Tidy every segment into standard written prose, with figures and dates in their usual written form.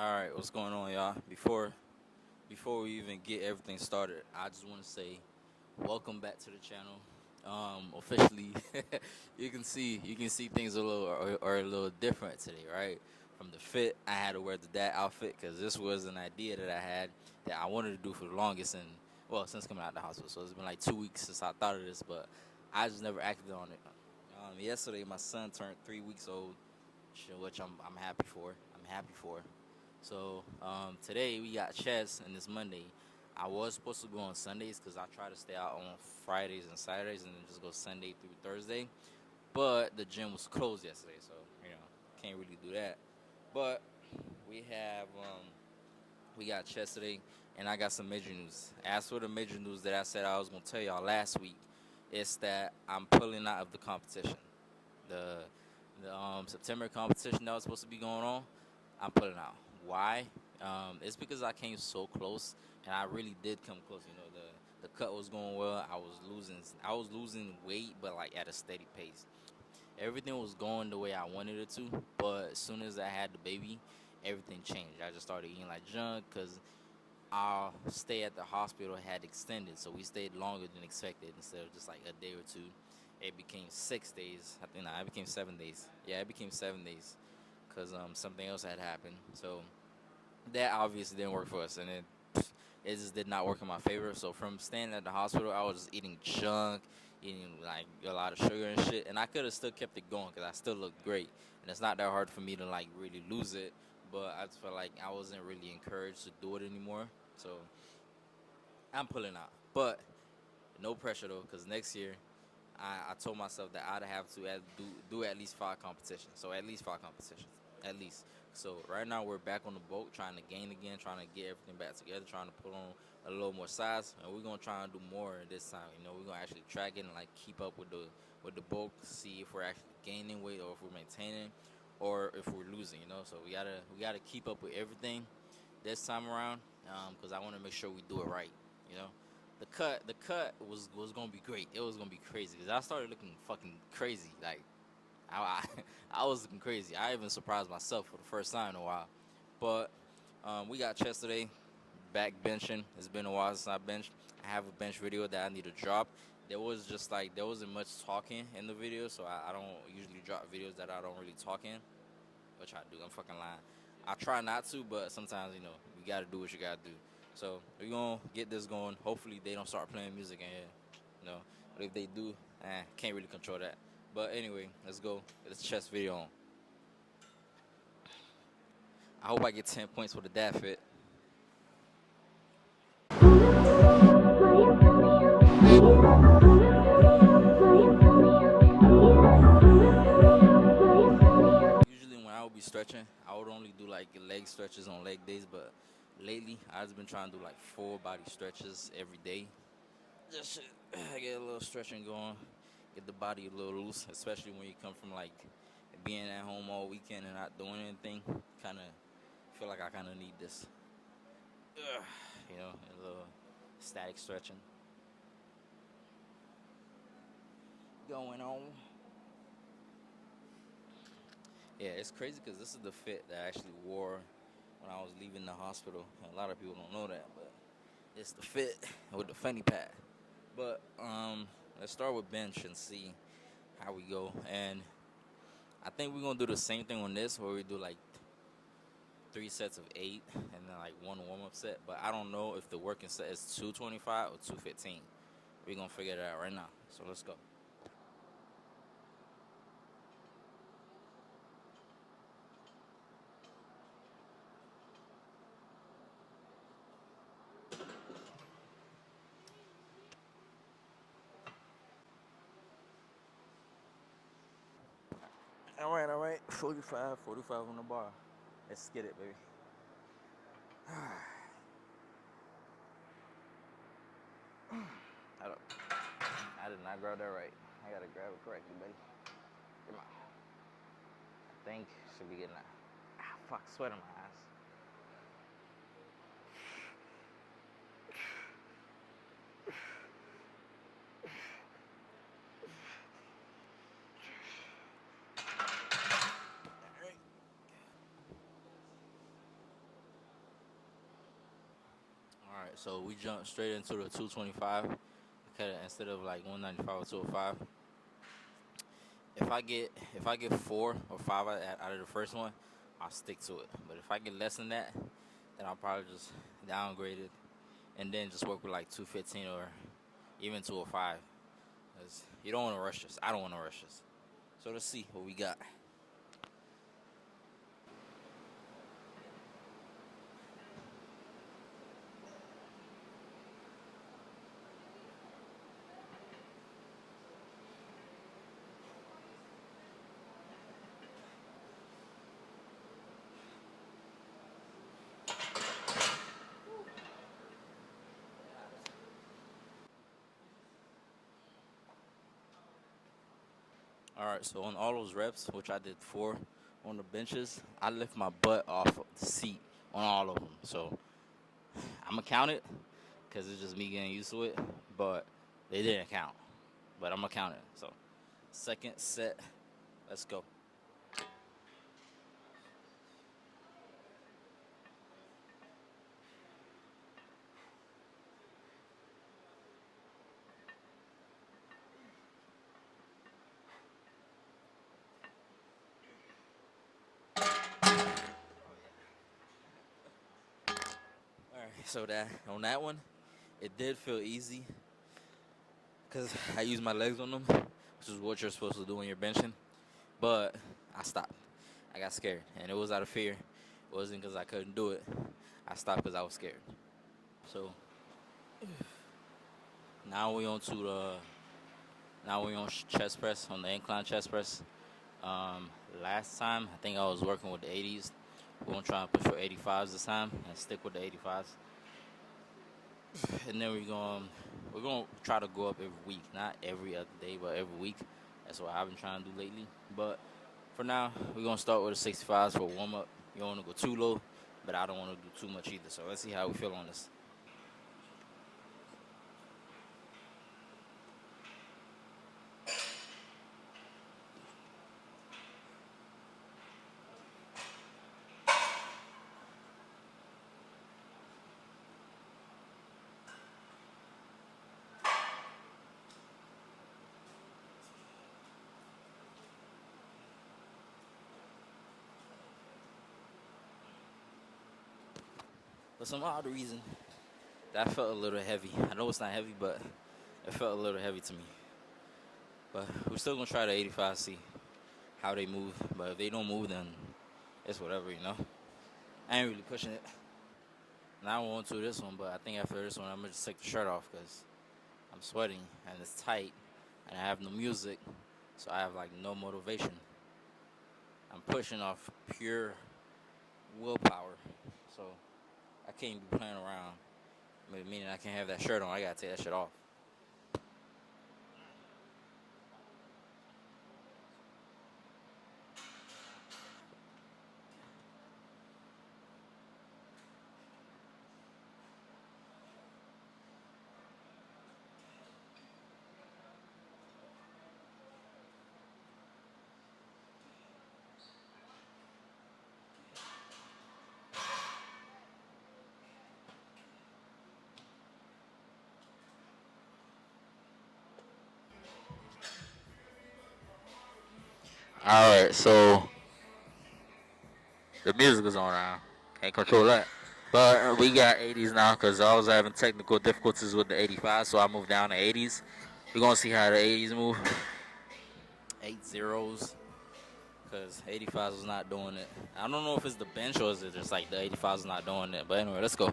All right, what's going on, y'all? Before we even get everything started, I just want to say welcome back to the channel. Officially, you can see things are a little different today, right? From the fit, I had to wear the dad outfit because this was an idea that I had that I wanted to do for the longest, and well, since coming out of the hospital. So it's been like 2 weeks since I thought of this, but I just never acted on it. Yesterday, my son turned 3 weeks old, which I'm happy for. I'm happy for. So today we got chess, and this Monday. I was supposed to go on Sundays because I try to stay out on Fridays and Saturdays, and then just go Sunday through Thursday. But the gym was closed yesterday, so can't really do that. But we have we got chess today, and I got some major news. As for the major news that I said I was gonna tell y'all last week, it's that I'm pulling out of the competition. The the September competition that was supposed to be going on, I'm pulling out. Why? It's because I came so close, and I really did come close. The cut was going well. I was losing weight, but like at a steady pace. Everything was going the way I wanted it to, but as soon as I had the baby, everything changed. I just started eating like junk because our stay at the hospital had extended, so we stayed longer than expected. Instead of just like a day or two, it became 6 days. I think it became 7 days. Yeah, it became 7 days because something else had happened. So that obviously didn't work for us, and it just did not work in my favor. So from staying at the hospital, I was just eating junk, eating like a lot of sugar and shit, and I could have still kept it going because I still looked great, and it's not that hard for me to like really lose it. But I just felt like I wasn't really encouraged to do it anymore. So I'm pulling out, but no pressure though, because next year I told myself that I'd have to do at least 5 competitions. So at least 5 competitions, at least. So right now we're back on the boat, trying to gain again, trying to get everything back together, trying to put on a little more size, and we're gonna try and do more this time. We're gonna actually track it and like keep up with the bulk, see if we're actually gaining weight or if we're maintaining, or if we're losing. So we gotta keep up with everything this time around, because I want to make sure we do it right. You know, the cut was gonna be great. It was gonna be crazy because I started looking fucking crazy. Like I, I was looking crazy. I even surprised myself for the first time in a while. But we got chest today. Back benching. It's been a while since I benched. I have a bench video that I need to drop. There wasn't much talking in the video, so I don't usually drop videos that I don't really talk in, which I do. I'm fucking lying. I try not to, but sometimes you gotta do what you gotta do. So we're gonna get this going. Hopefully they don't start playing music in here. But if they do, can't really control that. But anyway, let's go. Get this chest video on. I hope I get 10 points for the dad fit. Usually when I would be stretching, I would only do like leg stretches on leg days, but lately I've just been trying to do like full body stretches every day. Just get a little stretching going, get the body a little loose, especially when you come from like being at home all weekend and not doing anything. Kind of feel like I kind of need this, a little static stretching going on. Yeah, it's crazy because this is the fit that I actually wore when I was leaving the hospital. A lot of people don't know that, but it's the fit with the fanny pack. But let's start with bench and see how we go. And I think we're gonna do the same thing on this, where we do like 3 sets of 8 and then like one warm-up set. But I don't know if the working set is 225 or 215. We're gonna figure that out right now. So let's go. All right. 45 on the bar. Let's get it, baby. Hold up. I did not grab that right. I gotta grab it correctly, baby. Come on. I think should be getting that. Fuck, sweat on my eyes. So we jumped straight into the 225. Okay, instead of like 195 or 205. If I get 4 or 5 out of the first one, I'll stick to it. But if I get less than that, then I'll probably just downgrade it and then just work with like 215 or even 205. Cause you don't want to rush this. I don't want to rush this. So let's see what we got. All right, so on all those reps, which I did 4 on the benches, I lift my butt off of the seat on all of them. So I'm gonna count it because it's just me getting used to it, but they didn't count. But I'm gonna count it. So second set, let's go. All right, so that on that one, it did feel easy because I used my legs on them, which is what you're supposed to do when you're benching. But I stopped. I got scared, and it was out of fear. It wasn't because I couldn't do it. I stopped because I was scared. So now we on to the now we on chest press, on the incline chest press. Last time I think I was working with the 80s. We're gonna try and push for 85s this time and stick with the 85s. And then we're gonna try to go up every week, not every other day, but every week. That's what I've been trying to do lately. But for now, we're gonna start with the 65s for warm up. You don't wanna go too low, but I don't wanna do too much either. So let's see how we feel on this. For some odd reason, that felt a little heavy. I know it's not heavy, but it felt a little heavy to me. But we're still gonna try the 85, see how they move. But if they don't move, then it's whatever, you know. I ain't really pushing it. Now I want to this one, but I think after this one, I'm gonna just take the shirt off because I'm sweating and it's tight, and I have no music, so I have like no motivation. I'm pushing off pure willpower, so I can't be playing around. Meaning I can't have that shirt on. I gotta take that shit off. All right, so the music is on now. Can't control that. But we got 80s now because I was having technical difficulties with the 85, so I moved down to 80s. We're gonna see how the 80s move. 8 zeros, because 85s was not doing it. I don't know if it's the bench or is it just like the 85s not doing it. But anyway, let's go.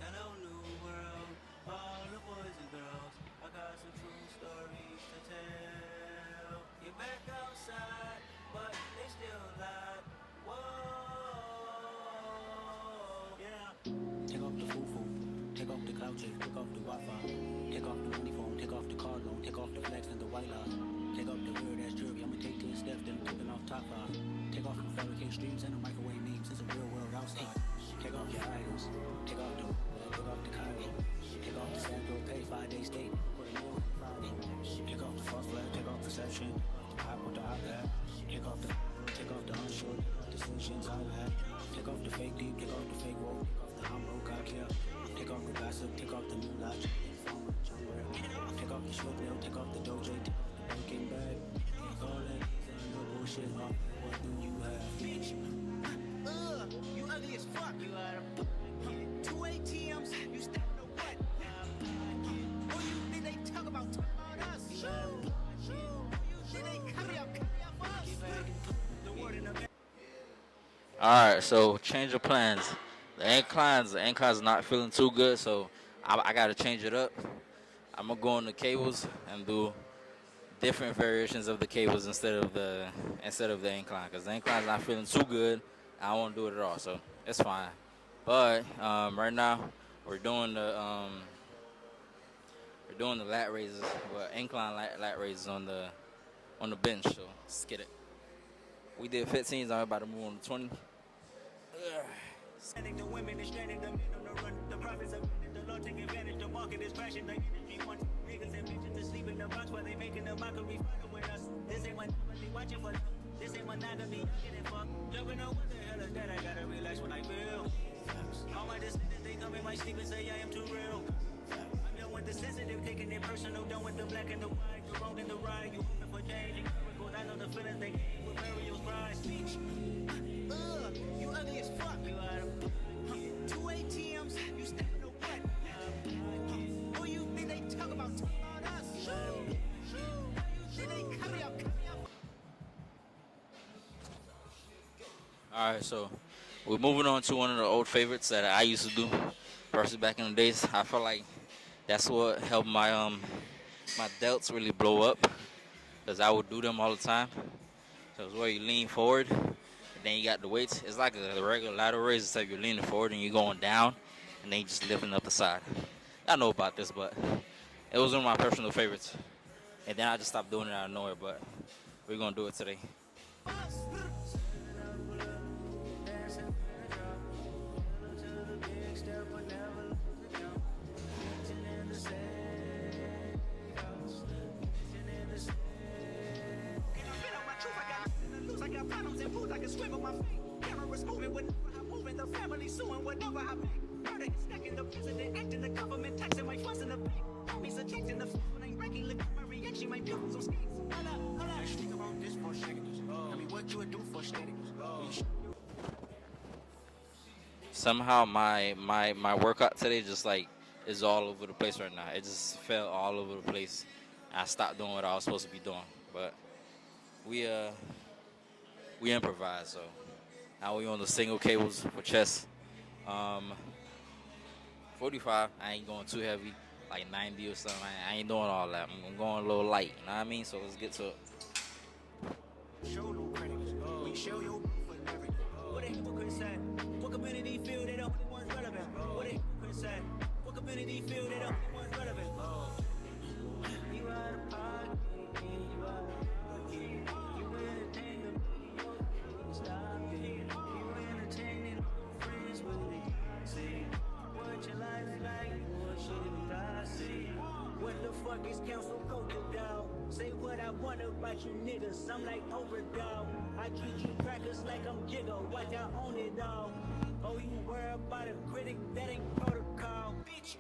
Hello, new world, all the boys and girls. I got some true stories to tell. You're back outside, but they still lie. Whoa, yeah. Take off the foo-foo, take off the cloud chase, take off the Wi-Fi, take off the money phone, take off the car loan, take off the flex and the white lie. Take off the weird ass jewelry, I'ma take 10 steps, then I'm taking off top 5. Take off the fabricate streams and the microwave memes, it's a real world outside. Take off your idols, take off the Cairo, take off the Sandro pay 5-day state, take off the false flag, take off perception, hop with the iPad, take off the unsure decisions I've had, take off the fake deep, take off the fake woke, take off the You ugly as fuck. You out of pocket. 2 ATMs, you step to what? Who you think they talk about us? Shoo, shoo. You think they carry up us? The word in the All right, so change of plans. The incline's not feeling too good, so I gotta change it up. I'm gonna go on the cables and do different variations of the cables instead of the incline, because the incline's not feeling too good. I don't want to do it at all, so it's fine. But right now we're doing the lat raises, but incline lat raises on the bench. So let's get it. We did 15s. I'm about to move on to 20. the women is stranded, the men on the run. The profits are the law take advantage. The market is crashing. The industry wants niggas and bitches to sleep in the box while they making a mockery fucking with us. This ain't monopoly watching for love. This ain't monogamy. Getting fucked. Jumping on what the hell is that? I gotta relax when I feel. All my descendants, they come in my sleep and say I am too real. I'm done with the sensitive, taking it personal. Done with the black and the white, the wrong and the right. You hoping for changing miracles. I know the feelings they gave with burials, cries. Speech. You ugly as fuck. You out of pocket. 2 ATMs, you step to what? Who you think they talk about us? Shoo, shoo. Think they carry up. All right, so we're moving on to one of the old favorites that I used to do. Personally, back in the days, I felt like that's what helped my delts really blow up, because I would do them all the time. So it's where you lean forward, and then you got the weights. It's like a regular lateral raise, except you're leaning forward and you're going down, and then you just lifting up the side. I know about this, but it was one of my personal favorites. And then I just stopped doing it out of nowhere, but we're gonna do it today. I got problems and fools I can swim on my feet. Cameras moving whenever I'm moving. The family suing whatever I make. Murder is stacking the president, acting the government, taxing my funds in the bank. Homies ejecting the when I'm ranking. Look at my reaction, my pupils on skates. Hold up. Think about this for a second. Tell me what you would do for static. Somehow my workout today just like is all over the place right now. It just fell all over the place. I stopped doing what I was supposed to be doing, but we we improvise. So now we on the single cables for chest. 45. I ain't going too heavy, like 90 or something. I ain't doing all that. I'm going a little light. You know what I mean? So let's get to it. Show no credit. We show you for everything. What a hypocrite said. What community feel they the only ones relevant? What a hypocrite said. What community feel they the only ones relevant? You out of pocket. You out of pocket. You entertain them. Stop it. You entertaining friends with it. See what your life like. What should I see? What the fuck is council culture down? Say what I want about you niggas. I'm like overdog. I treat you crackers like I'm Jigga. Watch I own it all. Oh, you worry about a critic? That ain't protocol, bitch.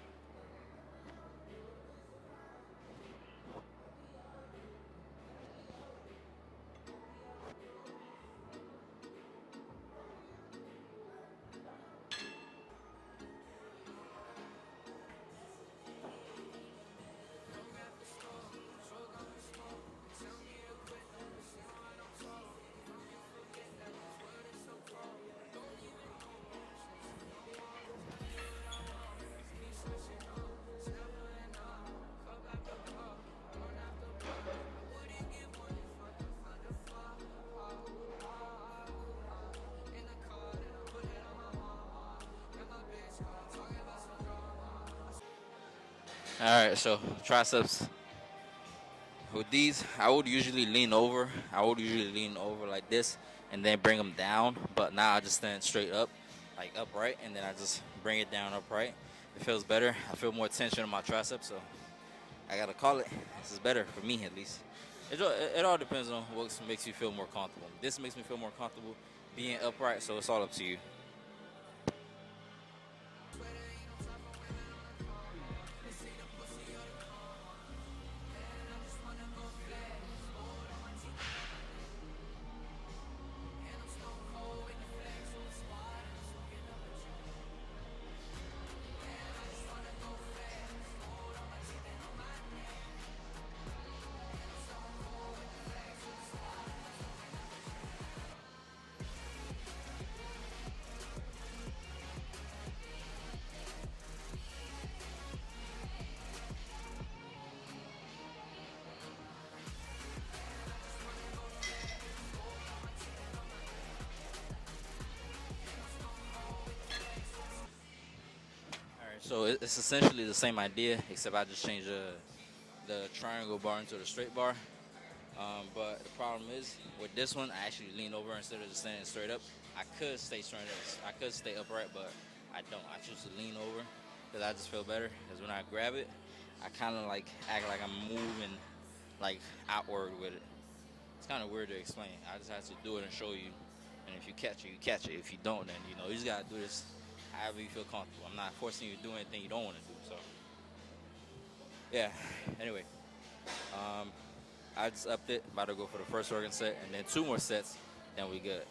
All right, so triceps. With these, I would usually lean over. I would usually lean over like this and then bring them down. But now I just stand straight up, like upright, and then I just bring it down upright. It feels better. I feel more tension in my triceps, so I gotta call it. This is better for me, at least. It all depends on what makes you feel more comfortable. This makes me feel more comfortable being upright, so it's all up to you. So it's essentially the same idea, except I just changed the triangle bar into the straight bar. But the problem is with this one, I actually lean over instead of just standing straight up. I could stay straight up, I could stay upright, but I don't. I choose to lean over because I just feel better. Because when I grab it, I kind of like act like I'm moving like outward with it. It's kind of weird to explain. I just have to do it and show you. And if you catch it, you catch it. If you don't, then you just gotta do this however you feel comfortable. I'm not forcing you to do anything you don't want to do. So yeah. Anyway, um, I just upped it. About to go for the first organ set, and then 2 more sets. Then we good.